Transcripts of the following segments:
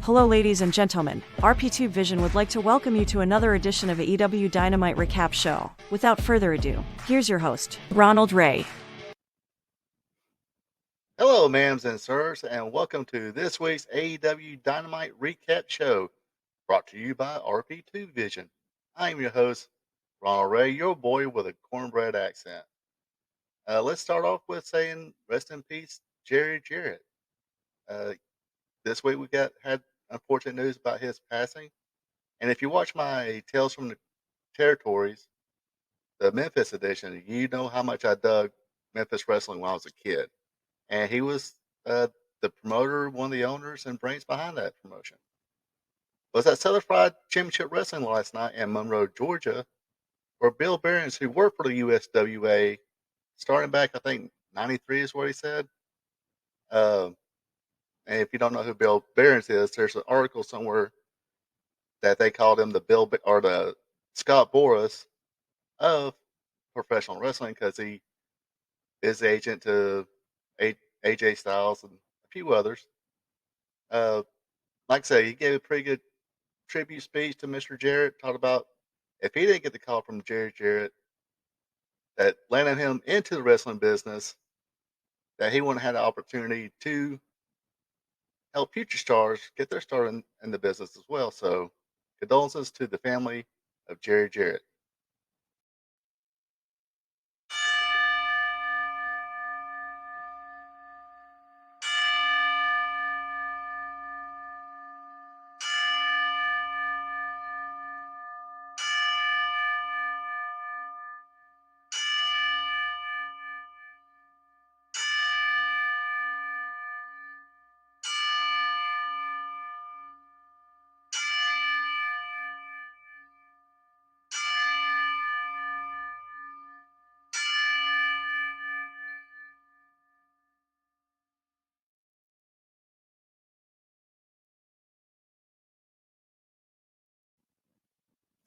Hello, ladies and gentlemen. RP2 Vision would like to welcome you to another edition of AEW Dynamite Recap show. Without further ado, here's your host, Ronald Ray. Hello, ma'ams and sirs, and welcome to this week's AEW Dynamite Recap show, brought to you by RP2 Vision. I am your host, Ronald Ray, your boy with a cornbread accent. Let's start off with saying rest in peace, Jerry Jarrett. Uh, this week we had unfortunate news about his passing, and if you watch my Tales from the Territories, the Memphis edition, you know how much I dug Memphis wrestling when I was a kid. And he was the promoter, one of the owners, and brains behind that promotion. Was at Southern Fried Championship Wrestling last night in Monroe, Georgia, where Bill Behrens, who worked for the USWA, starting back, I think, 93 is what he said. Uh, and if you don't know who Bill Behrens is, there's an article somewhere that they called him the Scott Boras of professional wrestling because he is the agent to AJ Styles and a few others. Uh, like I say, he gave a pretty good tribute speech to Mr. Jarrett. Talked about if he didn't get the call from Jerry Jarrett that landed him into the wrestling business, that he wouldn't have had the opportunity to help future stars get their start in the business as well. So, condolences to the family of Jerry Jarrett.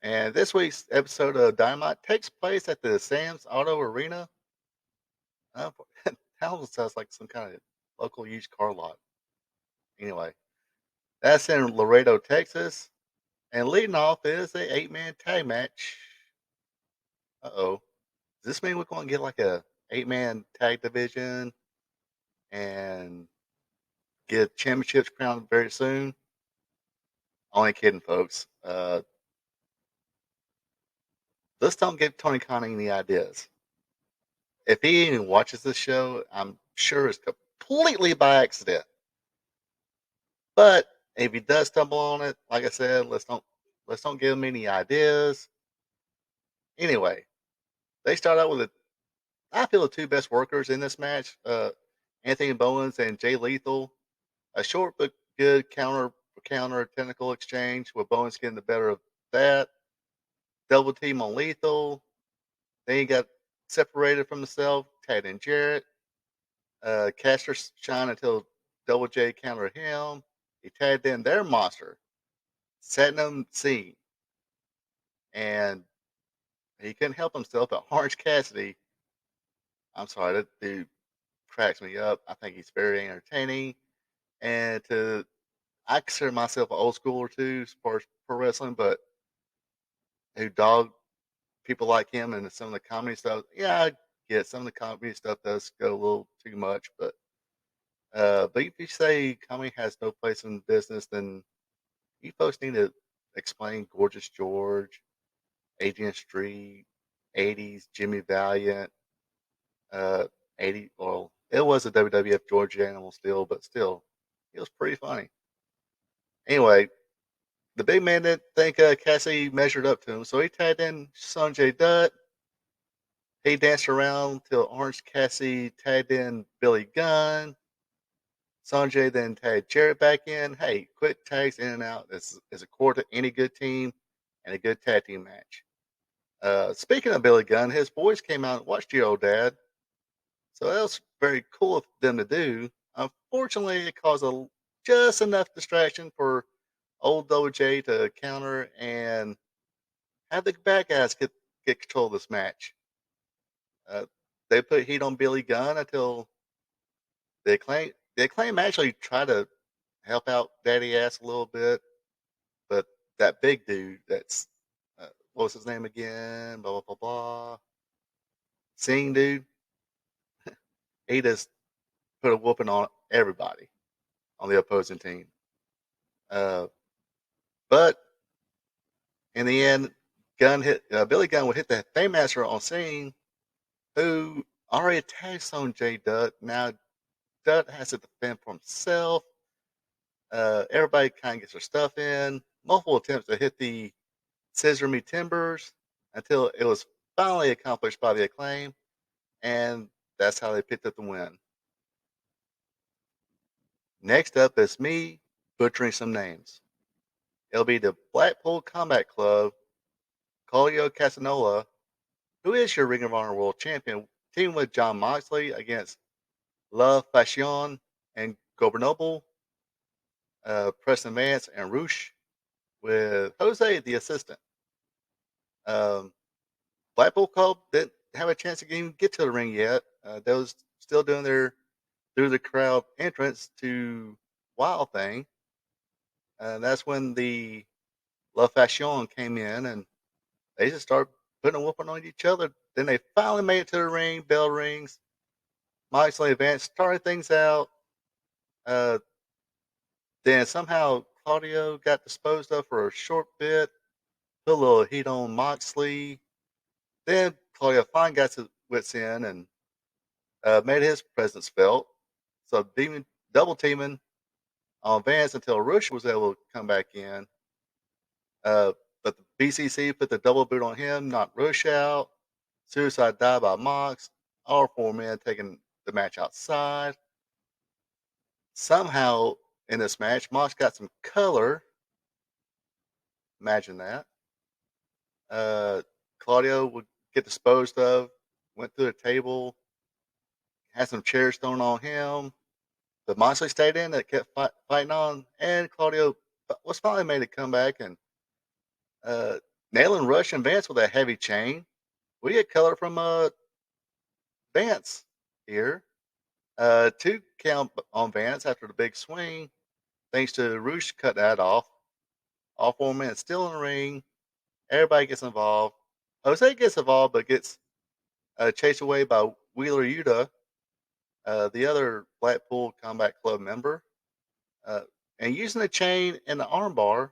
And this week's episode of Dynamite takes place at the Sam's Auto Arena. Uh, that almost sounds like some kind of local used car lot. Anyway, that's in Laredo, Texas. And leading off is a 8-man tag match. Uh-oh. Does this mean we're going to get like a 8-man tag division and get championships crowned very soon? Only kidding, folks. Let's don't give Tony Khan any ideas. If he even watches this show, I'm sure it's completely by accident. But if he does stumble on it, like I said, let's don't give him any ideas. Anyway, they start out with I feel the two best workers in this match, Anthony Bowens and Jay Lethal. A short but good counter for counter technical exchange with Bowens getting the better of that. Double team on Lethal. Then he got separated from himself, tagged in Jarrett. Caster shine until Double J countered him. He tagged in their monster, setting them scene. And he couldn't help himself, but Orange Cassidy, I'm sorry, that dude cracks me up. I think he's very entertaining. And I consider myself an old schooler too, as far as pro wrestling, but who dog people like him and some of the comedy stuff. Yeah, I get some of the comedy stuff does go a little too much, but if you say comedy has no place in business, then you folks need to explain Gorgeous George, Adrian Street, 80s Jimmy Valiant, uh, 80. Well, it was a WWF George Animal still, but still, it was pretty funny. Anyway, the big man didn't think Cassie measured up to him, so he tagged in Sanjay Dutt. He danced around till Orange Cassidy tagged in Billy Gunn. Sanjay then tagged Jarrett back in. Hey, quick tags in and out is a core to any good team and a good tag team match. Speaking of Billy Gunn, his boys came out and watched your old dad. So that was very cool of them to do. Unfortunately, it caused just enough distraction for old Double J to counter and have the bad guys get control of this match. Uh, they put heat on Billy Gunn until the acclaim actually tried to help out Daddy Ass a little bit. But that big dude, that's what was his name again? Blah blah blah blah. Sing dude, he just put a whooping on everybody on the opposing team. Uh, but in the end, Billy Gunn would hit the Fameasser on Sing, who already attacks on J Dutt. Now Dutt has to defend for himself. Everybody kind of gets their stuff in. Multiple attempts to hit the Scissor Me Timbers until it was finally accomplished by the Acclaim, and that's how they picked up the win. Next up is me butchering some names. It'll be the Blackpool Combat Club, Claudio Castagnoli, who is your Ring of Honor World Champion, teaming with John Moxley against La Fashion and Gobernoble, Preston Vance, and Roosh, with Jose, the assistant. Um, Blackpool Club didn't have a chance to even get to the ring yet. They was still doing their through the crowd entrance to Wild Thing. That's when the La Fashion came in and they just started putting a whooping on each other. Then they finally made it to the ring. Bell rings. Moxley Vance started things out. Uh, then somehow Claudio got disposed of for a short bit. Put a little heat on Moxley. Then Claudio finally got his wits in and made his presence felt. So double teaming on Vance until Rush was able to come back in. But the BCC put the double boot on him, knocked Rush out. Suicide dive by Mox. All four men taking the match outside. Somehow in this match, Mox got some color. Imagine that. Uh, Claudio would get disposed of, went through the table, had some chairs thrown on him. But Moxley stayed in, that kept fighting on, and Claudio was finally made a comeback and nailing Rush and Vance with a heavy chain. We get color from Vance here. 2 count on Vance after the big swing, thanks to Roosh cut that off. All 4 men still in the ring. Everybody gets involved. Jose gets involved, but gets chased away by Wheeler Yuta, the other Blackpool Combat Club member. Uh, and using the chain and the armbar,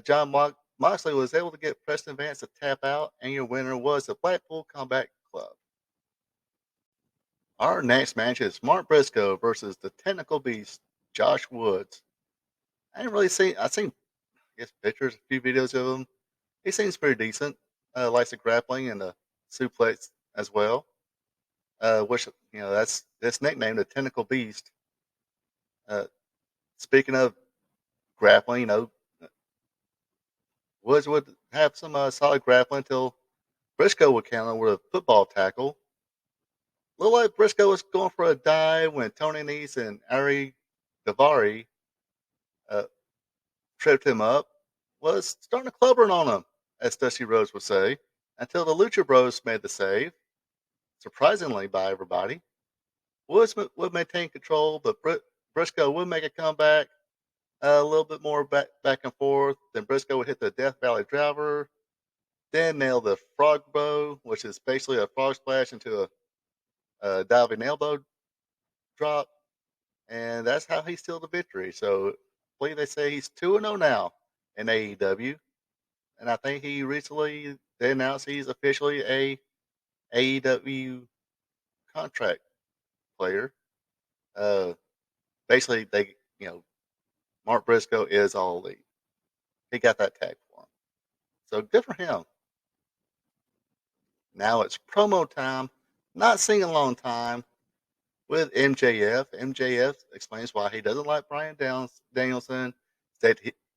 John Moxley was able to get Preston Vance to tap out, and your winner was the Blackpool Combat Club. Our next match is Mark Briscoe versus the Technical Beast, Josh Woods. I didn't really see. I seen, I guess, pictures, a few videos of him. He seems pretty decent. Likes the grappling and the suplex as well. Which that's nicknamed the Tentacle Beast. Uh, Speaking of grappling, Woods would have some solid grappling until Briscoe would counter with a football tackle. Looked like Briscoe was going for a dive when Tony Nese and Ari Davari uh, tripped him up. Was starting to clubbering on him, as Dusty Rhodes would say, until the Lucha Bros made the save, surprisingly by everybody. Woods would maintain control, but Briscoe would make a comeback, a little bit more back and forth. Then Briscoe would hit the Death Valley Driver, then nail the Frog Bow, which is basically a frog splash into a diving elbow drop, and that's how he sealed the victory. So I believe they say he's 2-0 now in AEW, and I think he recently they announced he's officially a AEW contract player. Uh, Basically, Mark Briscoe is all elite. He got that tag for him, so good for him. Now it's promo time, not sing along time with MJF. MJF explains why he doesn't like Brian Danielson.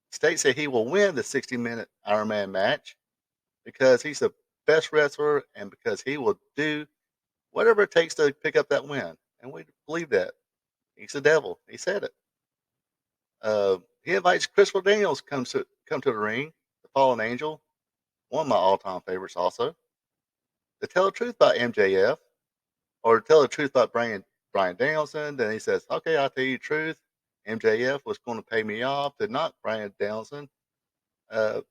States that he will win the 60-minute Iron Man match because he's the best wrestler and because he will do whatever it takes to pick up that win. And we believe that. He's the devil. He said it. He invites Crystal Daniels come to the ring, the Fallen Angel, one of my all-time favorites also, to tell the truth about MJF or tell the truth about Brian Danielson. Then he says, okay, I'll tell you the truth. MJF was going to pay me off to knock Brian Danielson. Then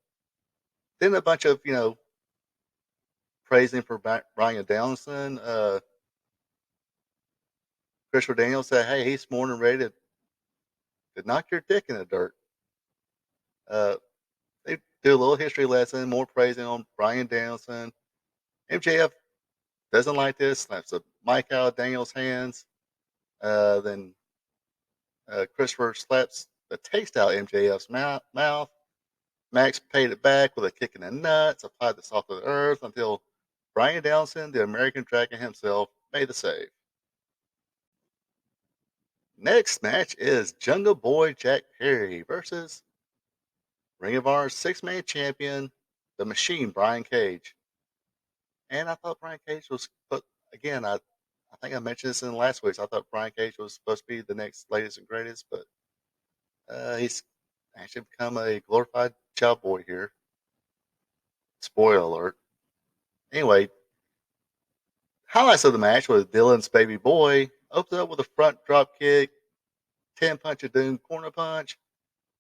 a bunch of, praising for Brian Danielson. Christopher Daniels said, hey, he's more than ready to knock your dick in the dirt. They do a little history lesson, more praising on Brian Danielson. MJF doesn't like this, slaps the mic out of Daniels' hands. Then Christopher slaps the taste out of MJF's mouth. Max paid it back with a kick in the nuts, applied the salt of the earth until Brian Danielson, the American Dragon himself, made the save. Next match is Jungle Boy Jack Perry versus Ring of Honor's six-man champion, the Machine, Brian Cage. And I thought Brian Cage was, but again, I think I mentioned this in the last week's. I thought Brian Cage was supposed to be the next latest and greatest, but he's actually become a glorified child boy here. Spoiler alert. Anyway, highlights of the match was Dylan's baby boy opened up with a front drop kick, 10 punch of doom corner punch,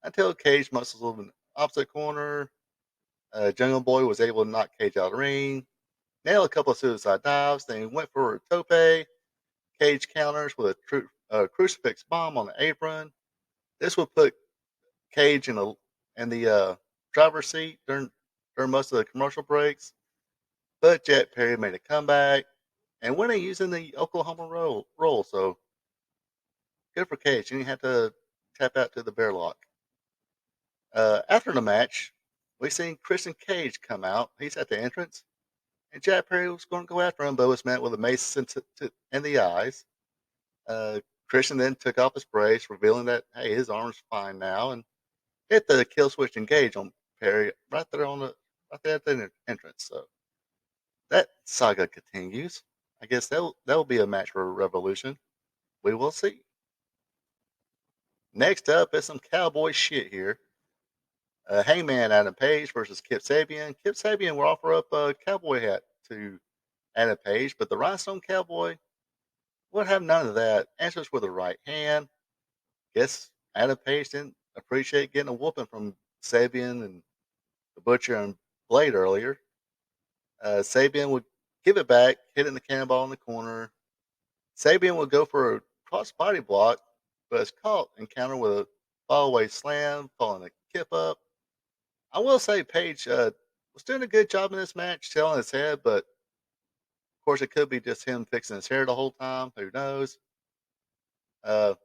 until Cage muscles over in the opposite corner. Jungle Boy was able to knock Cage out of the ring, nail a couple of suicide dives, then went for a tope. Cage counters with a crucifix bomb on the apron. This would put Cage in the driver's seat during most of the commercial breaks. But Jack Perry made a comeback and winning using the Oklahoma roll. So good for Cage. He didn't have to tap out to the bear lock. After the match, we seen Christian Cage come out. He's at the entrance. And Jack Perry was going to go after him, but was met with a mace in the eyes. Christian then took off his brace, revealing that, hey, his arm's fine now, and hit the kill switch engage on Perry right there at the entrance. So that saga continues. I guess that'll be a match for Revolution. We will see. Next up is some cowboy shit here. Hangman Adam Page versus Kip Sabian. Kip Sabian will offer up a cowboy hat to Adam Page, but the Rhinestone Cowboy would have none of that. Answers with a right hand. Guess Adam Page didn't appreciate getting a whooping from Sabian and the Butcher and Blade earlier. Sabian would give it back, hitting the cannonball in the corner. Sabian would go for a cross body block, but is caught and countered with a fallaway slam, following a kip up. I will say Page was doing a good job in this match, selling his head, but of course it could be just him fixing his hair the whole time. Who knows?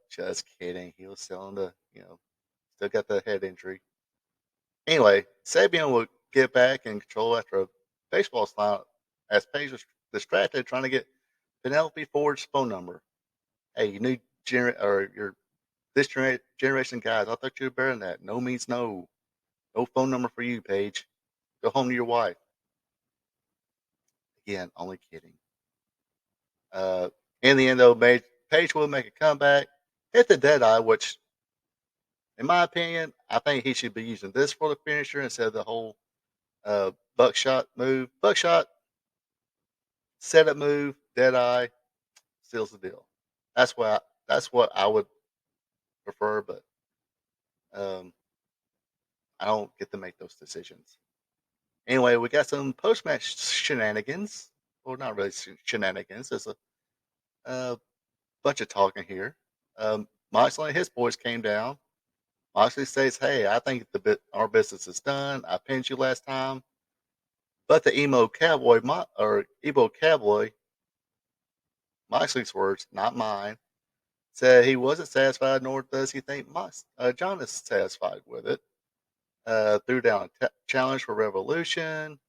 Just kidding. He was selling still got the head injury. Anyway, Sabian would get back in control after a baseball slam as Page was distracted trying to get Penelope Ford's phone number. Hey, you new you're this generation guys. I thought you were better than that. No means no. No phone number for you, Paige. Go home to your wife. Again, only kidding. In the end, though, Paige will make a comeback, hit the Deadeye, which, in my opinion, I think he should be using this for the finisher instead of the whole buckshot move. Buckshot, setup move, Deadeye, seals the deal. That's what I would prefer, but I don't get to make those decisions. Anyway, we got some post-match shenanigans. Well, not really shenanigans. There's a bunch of talking here. Moxley and his boys came down. Moxley says, hey, I think our business is done. I pinned you last time. But the emo cowboy, Moxley's words, not mine, said he wasn't satisfied, nor does he think John is satisfied with it. Threw down a challenge for Revolution.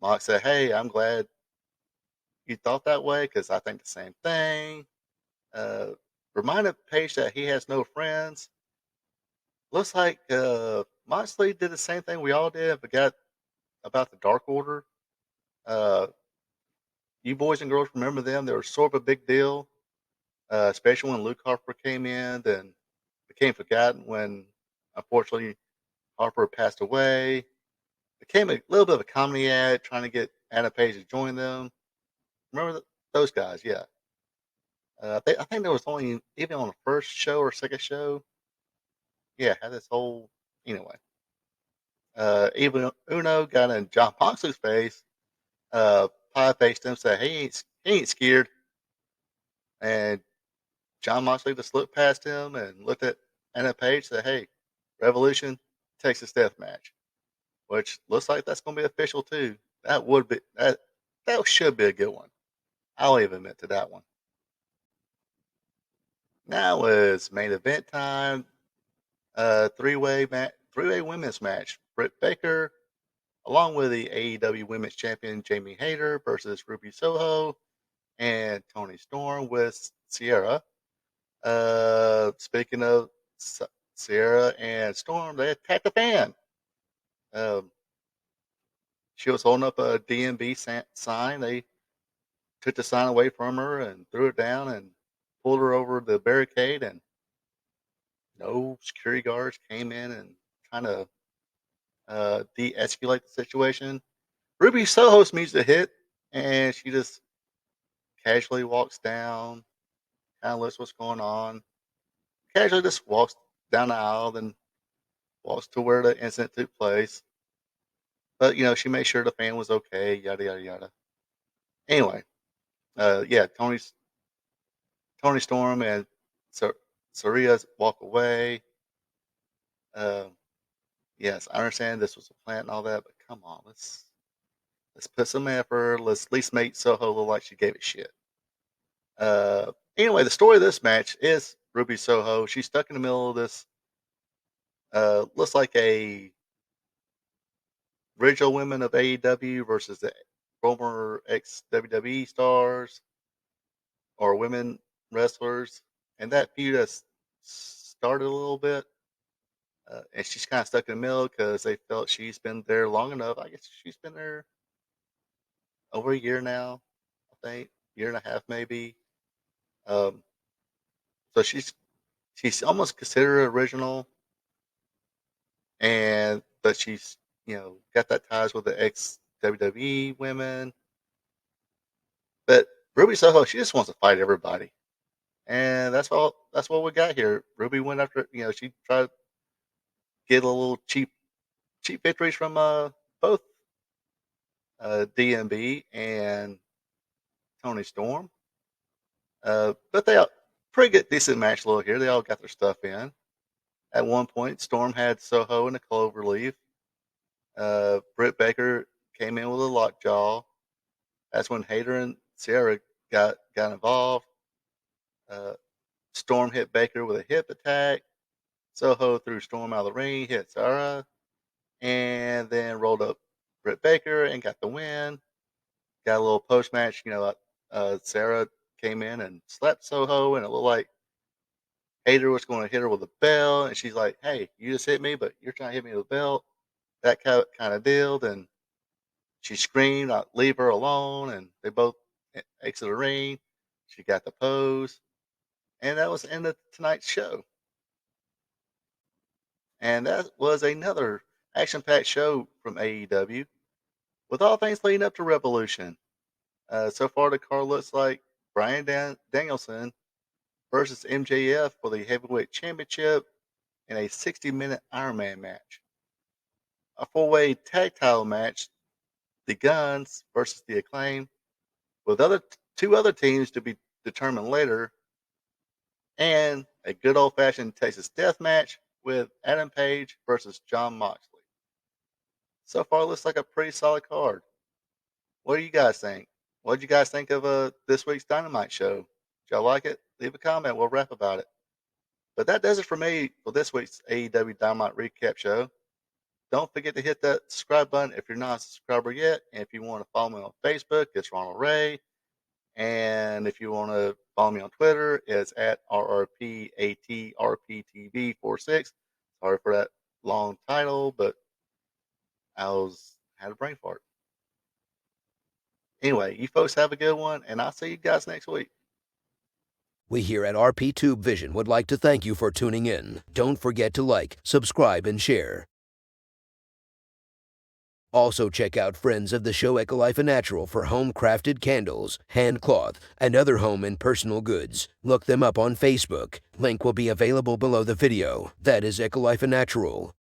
Mox said, hey, I'm glad you thought that way because I think the same thing. Reminded Paige that he has no friends. Looks like Moxley did the same thing we all did, forgot about the Dark Order. You boys and girls remember them. They were sort of a big deal, especially when Luke Harper came in, then became forgotten when, unfortunately, Harper passed away. Became a little bit of a comedy ad, trying to get Anna Page to join them. Remember those guys? Yeah. I think there was only, even on the first show or second show, yeah, had this whole, anyway. Even Uno got in John Moxley's face, pie faced him, said he ain't scared, and John Moxley just looked past him and looked at Anna Page, said, "Hey, Revolution, Texas Death Match," which looks like that's going to be official too. That would be that should be a good one. I'll even admit to that one. Now is main event time. Three-way women's match. Britt Baker, along with the AEW Women's Champion Jamie Hayter versus Ruby Soho and Tony Storm with Sierra. Speaking of Sierra and Storm, they attacked the fan. Um, she was holding up a DMB sign. They took the sign away from her and threw it down and pulled her over the barricade. And no security guards came in and kind of de-escalate the situation. Ruby Soho's music hit, and she just casually walks down, kind of looks what's going on. Casually just walks down the aisle, then walks to where the incident took place. But she made sure the fan was okay. Yada yada yada. Anyway, yeah, Tony Storm and Saria walk away. Uh, yes, I understand this was a plant and all that, but come on, let's put some effort. Let's at least make Soho look like she gave it shit. Anyway, the story of this match is Ruby Soho. She's stuck in the middle of this. Looks like a original women of AEW versus the former ex WWE stars or women wrestlers, and that feud has started a little bit. And she's kind of stuck in the middle because they felt she's been there long enough. I guess she's been there over a year now. I think year and a half maybe. Um, so she's almost considered original, and but she's got that ties with the ex WWE women. But Ruby Soho, she just wants to fight everybody, and that's all. That's what we got here. Ruby went after she tried to get a little cheap victories from both DMB and Tony Storm. But they all pretty good, decent match a little here. They all got their stuff in. At one point, Storm had Soho in a cloverleaf. Britt Baker came in with a lockjaw. That's when Hayter and Sierra got involved. Uh, Storm hit Baker with a hip attack. Soho threw Storm out of the ring, hit Sarah, and then rolled up Britt Baker and got the win. Got a little post match. Sarah came in and slapped Soho, and it looked like Hayter was going to hit her with a belt, and she's like, "Hey, you just hit me, but you're trying to hit me with a belt." That kind of deal. And she screamed, "Leave her alone!" And they both exit the ring. She got the pose, and that was the end of tonight's show. And that was another action-packed show from AEW, with all things leading up to Revolution. So far, the card looks like Bryan Danielson versus MJF for the Heavyweight Championship in a 60-minute Iron Man match. A four-way tag title match, the Guns versus the Acclaim, with two other teams to be determined later, and a good old-fashioned Texas death match with Adam Page versus Jon Moxley. So far, looks like a pretty solid card. What do you guys think? What did you guys think of this week's Dynamite show? Did y'all like it? Leave a comment. We'll rap about it. But that does it for me for this week's AEW Dynamite Recap show. Don't forget to hit that subscribe button if you're not a subscriber yet. And if you want to follow me on Facebook, it's Ronald Ray. And if you want to follow me on Twitter, it's at RRPATRPTV46. Sorry for that long title, but had a brain fart. Anyway, you folks have a good one, and I'll see you guys next week. We here at RP Tube Vision would like to thank you for tuning in. Don't forget to like, subscribe, and share. Also check out friends of the show Ecolife Natural for home-crafted candles, hand cloth, and other home and personal goods. Look them up on Facebook. Link will be available below the video. That is Ecolife Natural.